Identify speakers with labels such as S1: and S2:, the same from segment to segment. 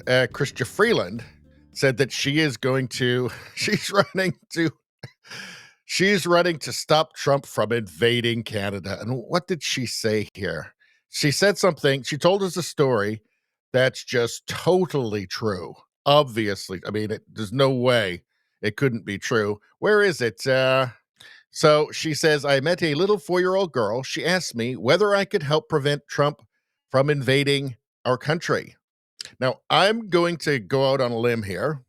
S1: Chrystia Freeland, said that she is going to, she's running to stop Trump from invading Canada. And what did she say here? She said something, she told us a story that's just totally true. Obviously, I mean, there's no way it couldn't be true. Where is it? So she says, I met a little 4-year-old girl. She asked me whether I could help prevent Trump from invading our country. Now, I'm going to go out on a limb here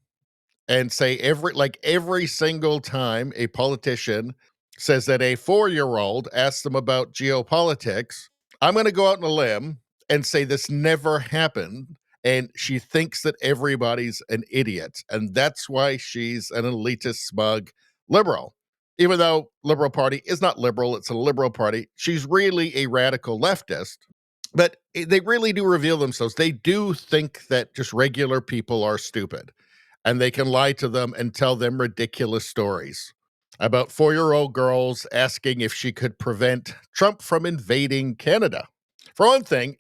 S1: and say every single time a politician says that a 4-year-old asks them about geopolitics, I'm going to go out on a limb and say this never happened. And she thinks that everybody's an idiot. And that's why she's an elitist, smug liberal. Even though Liberal Party is not liberal, it's a liberal party, she's really a radical leftist. But they really do reveal themselves. They do think that just regular people are stupid, and they can lie to them and tell them ridiculous stories about 4-year-old girls asking if she could prevent Trump from invading Canada. For one thing,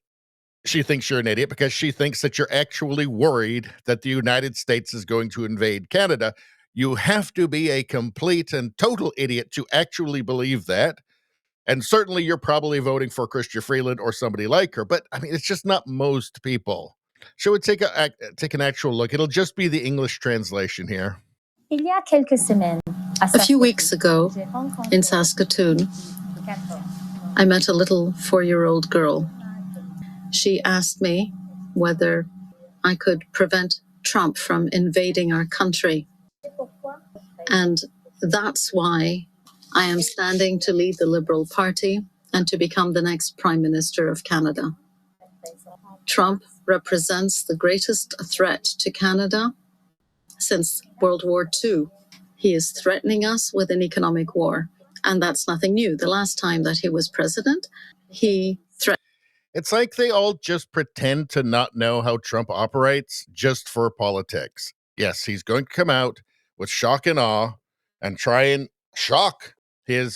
S1: she thinks you're an idiot because she thinks that you're actually worried that the United States is going to invade Canada. You have to be a complete and total idiot to actually believe that. And certainly you're probably voting for Chrystia Freeland or somebody like her. But I mean, it's just not most people. Should we take an actual look? It'll just be the English translation here.
S2: A few weeks ago in Saskatoon, I met a little 4-year-old girl. She asked me whether I could prevent Trump from invading our country. And that's why I am standing to lead the Liberal Party and to become the next Prime Minister of Canada. Trump represents the greatest threat to Canada since World War II. He is threatening us with an economic war, and that's nothing new. The last time that he was president, he threatened.
S1: It's like they all just pretend to not know how Trump operates just for politics. Yes, he's going to come out with shock and awe and try and shock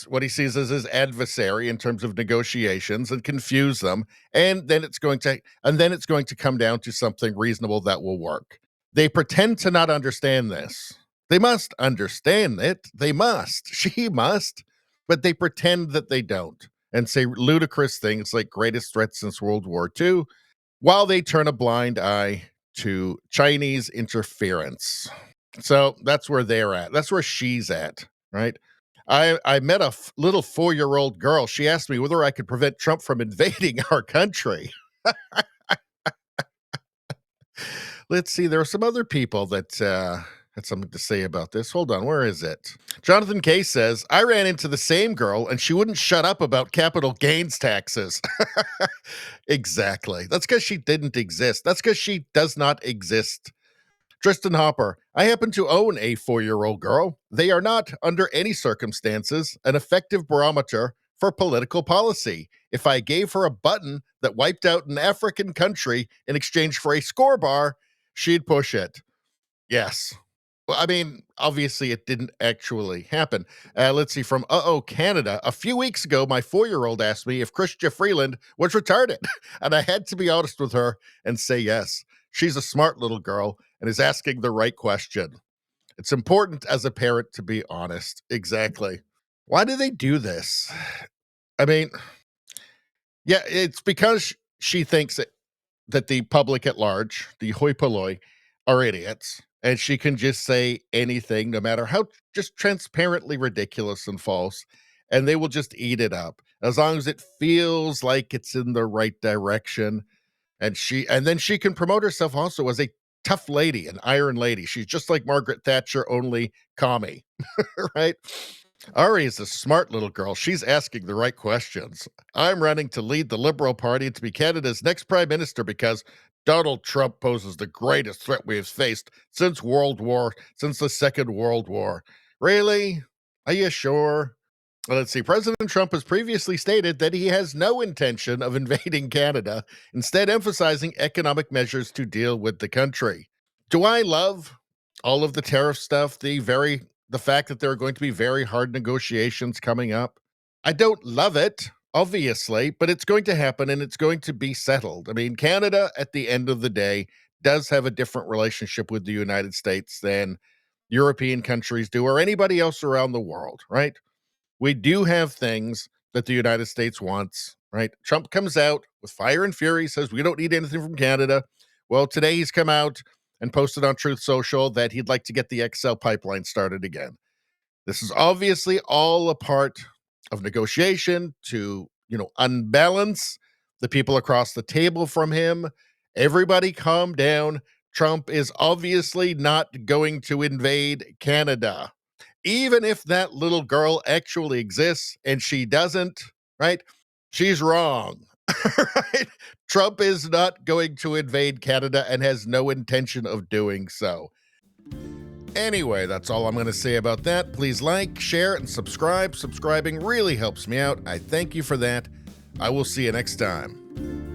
S1: what he sees as his adversary in terms of negotiations and confuse them, and then it's going to come down to something reasonable that will work. They pretend to not understand this. They must understand it. They must. She must. But they pretend that they don't and say ludicrous things like greatest threat since World War II, while they turn a blind eye to Chinese interference. So that's where they're at. That's where she's at, right? I met a little 4-year-old girl. She asked me whether I could prevent Trump from invading our country. Let's see. There are some other people that had something to say about this. Hold on. Where is it? Jonathan K. says, I ran into the same girl and she wouldn't shut up about capital gains taxes. Exactly. That's because she didn't exist. That's because she does not exist. Tristan Hopper, I happen to own a 4-year-old girl. They are not, under any circumstances, an effective barometer for political policy. If I gave her a button that wiped out an African country in exchange for a score bar, she'd push it. Yes. Well, I mean, obviously it didn't actually happen. Let's see, from Canada. A few weeks ago, my 4-year-old asked me if Chrystia Freeland was retarded, and I had to be honest with her and say yes. She's a smart little girl and is asking the right question. It's important as a parent to be honest. Exactly. Why do they do this? I mean, yeah, it's because she thinks that the public at large, the hoi polloi, are idiots. And she can just say anything, no matter how just transparently ridiculous and false, and they will just eat it up as long as it feels like it's in the right direction. And then she can promote herself also as a tough lady, an iron lady. She's just like Margaret Thatcher, only commie, right? Ari is a smart little girl. She's asking the right questions. I'm running to lead the Liberal Party to be Canada's next prime minister because Donald Trump poses the greatest threat we have faced since the Second World War. Really? Are you sure? Let's see. President Trump has previously stated that he has no intention of invading Canada, instead emphasizing economic measures to deal with the country. Do I love all of the tariff stuff, the fact that there are going to be very hard negotiations coming up? I don't love it, obviously, but it's going to happen and it's going to be settled. I mean, Canada, at the end of the day, does have a different relationship with the United States than European countries do or anybody else around the world, right? We do have things that the United States wants, right? Trump comes out with fire and fury, says we don't need anything from Canada. Well, today he's come out and posted on Truth Social that he'd like to get the XL pipeline started again. This is obviously all a part of negotiation to, unbalance the people across the table from him. Everybody calm down. Trump is obviously not going to invade Canada. Even if that little girl actually exists and she doesn't, right? She's wrong. Right? Trump is not going to invade Canada and has no intention of doing so. Anyway, that's all I'm going to say about that. Please like, share, and subscribe. Subscribing really helps me out. I thank you for that. I will see you next time.